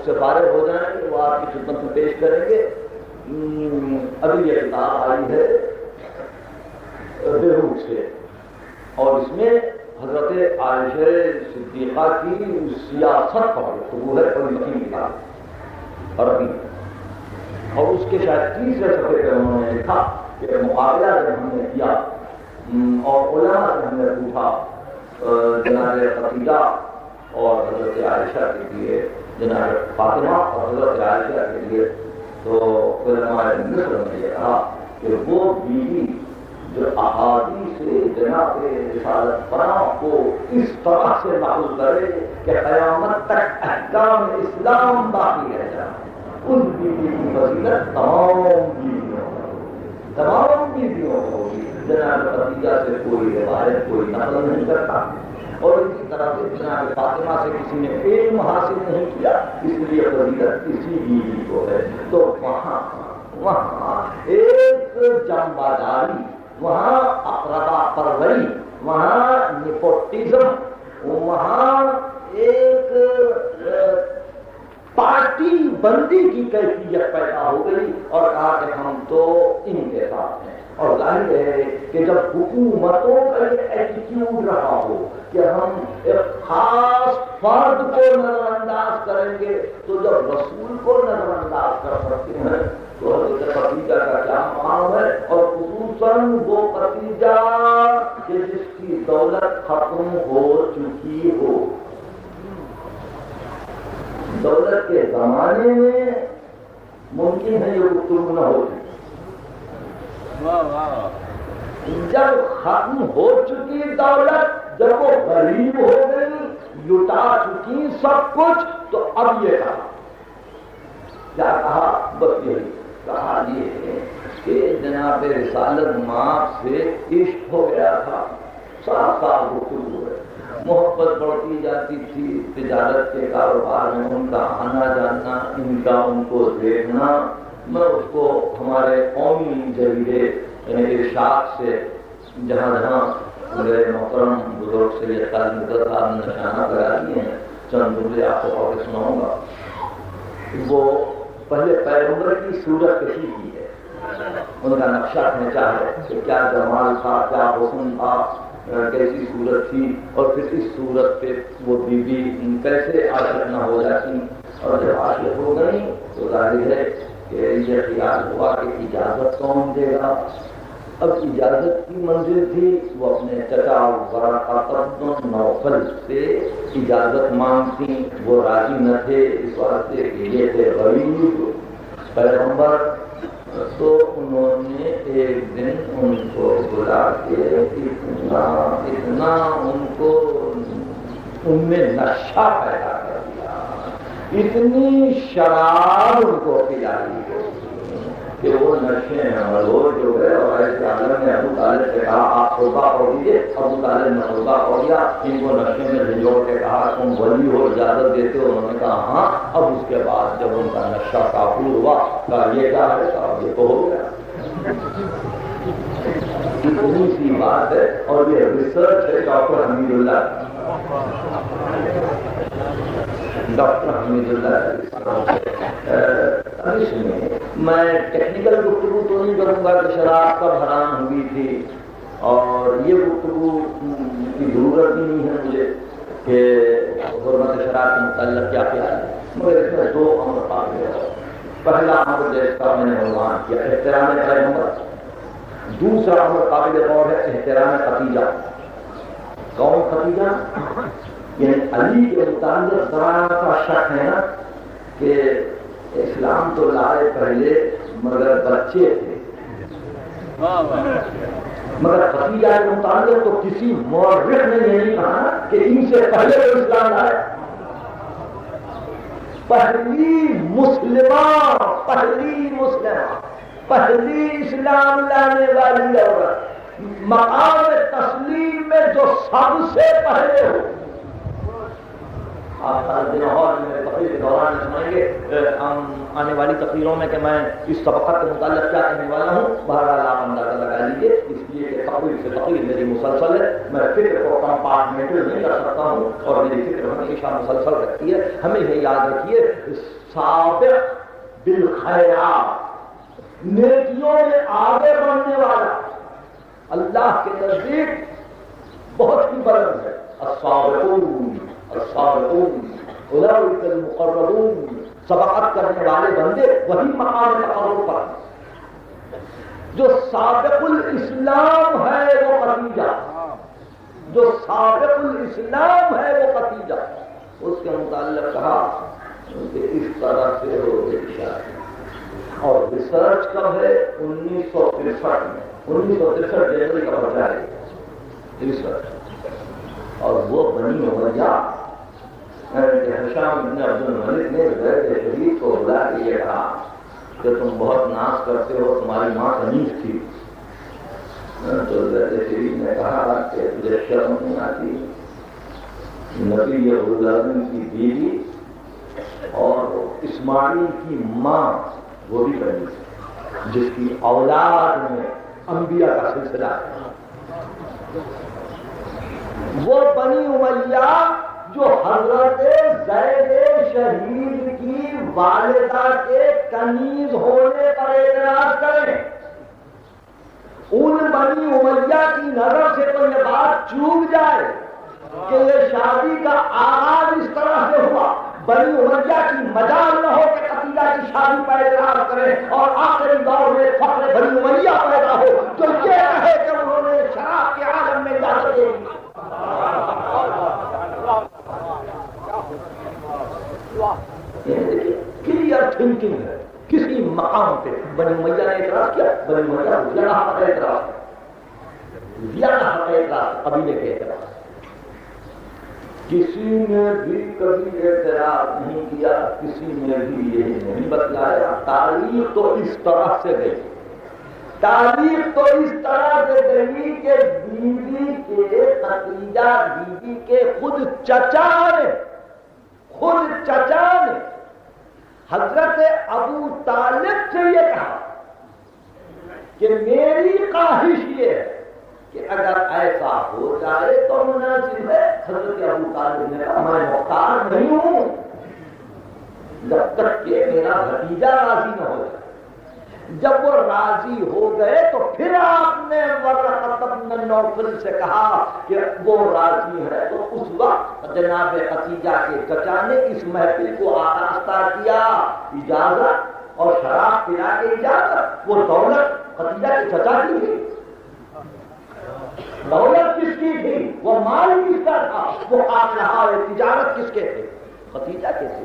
سے فارغ ہو جائیں گے وہ آپ کی خدمت میں پیش کریں گے. ابھی یہ کتاب آئی ہے بیروت سے اور اس میں حضرت عائشہ صدیقہ کی سیاست پر گفتگو ہے. کوئی مکین کتاب عربی اور اس کے شاید 30 صفحے پہ انہوں نے لکھا کہ مقابلہ جب ہم نے کیا اور علماء سے ہم نے پوچھا جناب خدیجہ اور حضرت عائشہ کے لیے جناب فاطمہ اور حضرت عائشہ کے لیے تو علماء مصر نے یہ کہا کہ وہ بیوی جو احادیث جناب رسالت پناہ کو اس طرح سے نقل کرے کہ قیامت تک احکام اسلام باقی رہ جائے اس بیوی کی فضیلت تمام بیویوں کو ہوگی. جناب خدیجہ سے کوئی روایت کوئی نقل نہیں کرتا اور اسی طرح سے جناب فاطمہ سے کسی نے علم حاصل نہیں کیا اس لیے فضیلت اسی بیوی کو ہے. تو وہاں ایک جانبداری وہاں اقربا پروری وہاں نیپوٹزم وہاں ایک پارٹی بندی کی کیفیت پیدا ہو گئی اور کہا کہ ہم تو ان کے ساتھ ہیں. اور ظاہر ہے کہ جب حکومتوں کا یہ ایٹیٹیوڈ رہا ہو کہ ہم ایک خاص فرد کو نظر انداز کریں گے تو جب رسول کو نظر انداز کر سکتے ہیں تو حضرت خدیجہ کا کیا مقام ہے اور خصوصاً وہ خدیجہ کہ جس کی دولت ختم ہو چکی ہو. دولت کے زمانے میں ممکن ہے یہ گفتگو نہ ہوتی. جب ختم ہو چکی دولت جب وہ غریب ہو گئی لٹا چکی سب کچھ تو اب یہ کہا کیا کہا بس یہی کہا یہ ہے کہ جناب رسالت ماں سے عشق ہو گیا تھا. 7 سال گفتگو ہے محبت بڑھتی جاتی تھی. تجارت کے کاروبار میں ان کا آنا جانا ان کا ان کو دیکھنا میں اس کو ہمارے قومی جریدے ارشاد سے جہاں جہاں میرے محترم بزرگ سے یہ تعلیم صاحب نے نشانہ لگا دیے ہیں چند جملے آپ کو پڑھ کے سناؤں گا. وہ پہلے پیغمبر کی صورت کشی کی ہے ان کا نقشہ کھینچا ہے کہ کیا جمال تھا کیا حسن تھا کیسی صورت تھی اور پھر اس صورت پہ وہ بیوی کیسے عاشق نہ ہو جاتی اور جب عاشق ہو گئی تو ظاہر ہے کہ یہ خیال ہوا کہ اجازت کون دے گا. اب اجازت کی منزل تھی وہ اپنے چچا ورقہ بن نوفل سے اجازت مانگتی. وہ راضی نہ تھے اس واسطے کہ یہ تھے غریب پیغمبر. تو انہوں نے ایک دن ان کو بلا کے اتنا ان کو ان میں نشہ پیدا کر دیا اتنی شراب ان کو پلائی کہ وہ نشے میں ملوث ہو گئے. اور ایسے عالم نے ابو طالب سے کہا آپ خطبہ پڑھ دیجیے. ابو طالب نے خطبہ پڑھ دیا. ان کو نشے میں جھنجھوڑ کے کہا تم ولی ہو اجازت دیتے ہو. انہوں نے کہا ہاں. اب اس کے بعد جب ان کا نشہ کافور ہوا کہا یہ کیا ہے صاحب یہ تو ہو گیا. اتنی سی بات ہے اور یہ ریسرچ ہے ڈاکٹر حمید اللہ میں ٹیکنیکل گفتگو تو نہیں کروں گا کہ شراب کب حرام ہوئی تھی اور یہ گفتگو کی ضرورت بھی نہیں ہے مجھے کہ حرمت شراب کے متعلق کیا کیا ہے. مگر اس میں 2 امر قابل ہے. پہلا امر جس کا میں نے عنوان کیا احترام پیغمبر. دوسرا امر قابل غور ہے احترام خدیجہ. کون خدیجہ؟ یعنی علی کے متعلق ذرا کا شک ہے نا کہ اسلام تو لائے پہلے مگر بچے تھے مگر خدیجہ کے متعلق تو کسی مورخ نے یہ نہیں کہا کہ ان سے پہلے وہ اسلام لائے. پہلی مسلمہ پہلی اسلام لانے والی عورت مقام تسلیم میں جو سب سے پہلے ہو. آپ دن ہال میں تقریر دوران میں سنائیں گے آنے والی تقریروں میں کہ میں اس طبقت کے متعلق کیا کہنے والا ہوں. بہرحال آپ اندازہ لگا لیجیے، اس لیے کہ تقریر سے تقریر میری مسلسل ہے، میں فکر کو کمپارٹمنٹل نہیں کر سکتا ہوں، اور میری فکر ہمیشہ مسلسل رہتی ہے. ہمیشہ یاد رکھیے، سابق بالخیرات، نیکیوں میں آگے بڑھنے والا اللہ کے نزدیک بہت ہی بلند ہے. السابقون السابقون اولئک المقربون، سبقت کرنے والے بندے وہی مقام تقرب پر ہیں. جو سابق الاسلام ہے وہ ختیجہ، جو سابق الاسلام ہے وہ ختیجہ. اس کے متعلق کہا کہ اس طرح سے ہو گئی شادی. اور ریسرچ کب ہے؟ 1963 میں، 1963 جنوری کا بچہ ہے ریسرچ. اور وہ بنی امیہ ہشام بن عبد الملک نے زید شریف کو بلا کے یہ کہا کہ تم بہت ناز کرتے ہو، تمہاری ماں حنیف تھی. تو زید شریف نے کہا کہ تجھے شرم نہیں آتی؟ نبی العالمین کی بیوی اور اسماعیل کی ماں وہ بھی بنی جس کی اولاد میں انبیاء کا سلسلہ ہے. وہ بنی امیہ جو حضرت زید شہید کی والدہ کے کنیز ہونے پر اعتراض کریں، ان بنی امیہ کی نظر سے تو یہ بات چوک جائے کہ یہ شادی کا آغاز اس طرح سے ہوا. بنی امیہ کی مجال نہ ہو کہ ختیجہ کی شادی پر اعتراض کریں، اور آخری دور میں فخر بنی امیہ پیدا ہو تو یہ کہے کہ انہوں نے شراب کے عالم میں اجازت دے دی. کلیئر تھنکنگ ہے. کسی مقام پہ بنی امیہ نے اعتراض کیا، بنی امیہ زیادہ حق اعتراض، زیادہ حق اعتراض قبیلے کے اعتراض. کسی نے بھی کبھی اعتراض نہیں کیا، کسی نے بھی یہ نہیں بتلایا. تاریخ تو اس طرح سے گئی، تاریخ تو اس طرح سے گئی کہ بیوی کے ختیجہ بیوی کے خود چچا نے حضرت ابو طالب سے یہ کہا کہ میری خواہش یہ ہے کہ اگر ایسا ہو جائے تو مناسب ہے. حضرت ابو طالب نے کہا میں مختار نہیں ہوں جب تک کہ میرا بھتیجا راضی نہ ہو جائے. جب وہ راضی ہو گئے تو پھر آپ نے ورقۃ بن نوفل سے کہا کہ وہ راضی ہے. تو اس وقت جناب ختیجہ کے چچا نے اس محفل کو آراستہ کیا، اجازت اور شراب پلا کے اجازت. وہ دولت ختیجہ کے چچا کی تھی، دولت کس کی تھی؟ وہ مال کس کا تھا؟ وہ آپ تجارت کس کے تھے؟ ختیجہ کے تھے.